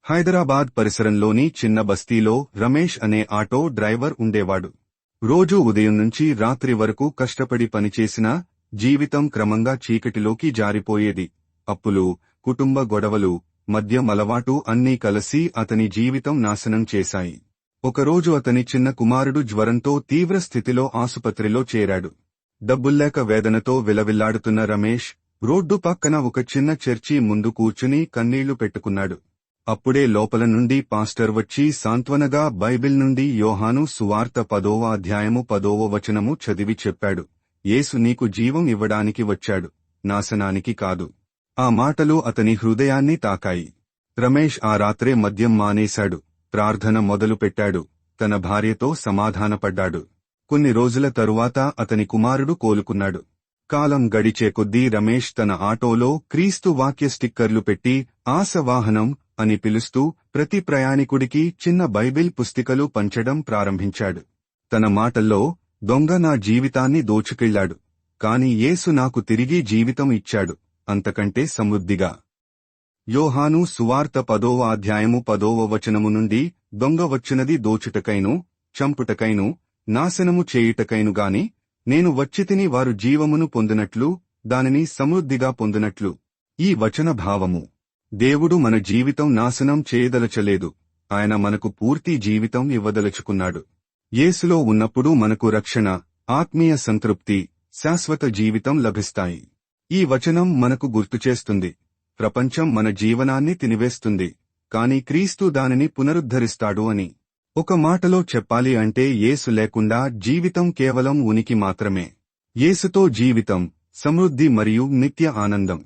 హైదరాబాద్ పరిసరంలోని చిన్న బస్తీలో రమేష్ అనే ఆటో డ్రైవర్ ఉండేవాడు. రోజూ ఉదయం నుంచి రాత్రి వరకు కష్టపడి పనిచేసినా జీవితం క్రమంగా చీకటిలోకి జారిపోయేది. అప్పులు, కుటుంబ గొడవలు, మద్యం అలవాటు అన్నీ కలిసి అతని జీవితం నాశనం చేశాయి. ఒకరోజు అతని చిన్న కుమారుడు జ్వరంతో తీవ్ర స్థితిలో ఆసుపత్రిలో చేరాడు. డబ్బుల్లేక వేదనతో విలవిల్లాడుతున్న రమేష్ రోడ్డు పక్కన ఒక చిన్న చర్చి ముందు కూర్చుని కన్నీళ్లు పెట్టుకున్నాడు. అప్పుడే లోపల నుండి పాస్టర్ వచ్చి సాంత్వనగా బైబిల్ నుండి యోహాను సువార్త 10వ అధ్యాయము 10వ వచనము చదివి చెప్పాడు. యేసు నీకు జీవం ఇవ్వడానికి వచ్చాడు, నాశనానికి కాదు. ఆ మాటలు అతని హృదయాన్ని తాకాయి. రమేష్ ఆ రాత్రే మద్యం మానేశాడు, ప్రార్థన మొదలుపెట్టాడు, తన భార్యతో సమాధానపడ్డాడు. కొన్ని రోజుల తరువాత అతని కుమారుడు కోలుకున్నాడు. కాలం గడిచే కొద్దీ రమేష్ తన ఆటోలో క్రీస్తు వాక్య స్టిక్కర్లు పెట్టి ఆశవాహనం అని పిలుస్తూ ప్రతి ప్రయాణికుడికి చిన్న బైబిల్ పుస్తికలు పంచడం ప్రారంభించాడు. తన మాటల్లో దొంగ నా జీవితాన్ని దోచుకెళ్లాడు, కాని యేసు నాకు తిరిగి జీవితం ఇచ్చాడు, అంతకంటే సమృద్ధిగా. యోహాను సువార్త 10వ అధ్యాయము 10వ వచనము నుండి దొంగ వచ్చినది దోచుటకైను, చంపుటకైను, నాశనము చేయుటకైనుగాని నేను వచ్చితిని వారు జీవమును పొందునట్లు, దానిని సమృద్ధిగా పొందునట్లు. ఈ వచన భావము దేవుడు మన జీవితం నాశనం చేయదలచలేదు, ఆయన మనకు పూర్తి జీవితం ఇవ్వదలుచుకున్నాడు. యేసులో ఉన్నప్పుడు మనకు రక్షణ, ఆత్మీయ సంతృప్తి, శాశ్వత జీవితం లభిస్తాయి. ఈ వచనం మనకు గుర్తుచేస్తుంది, ప్రపంచం మన జీవనాన్ని తినివేస్తుంది, కాని క్రీస్తు దానిని పునరుద్ధరిస్తాడు అని. ఒక మాటలో చెప్పాలి అంటే యేసు లేకుండా జీవితం కేవలం ఉనికి మాత్రమే. యేసుతో జీవితం, సమృద్ధి మరియు నిత్య ఆనందం.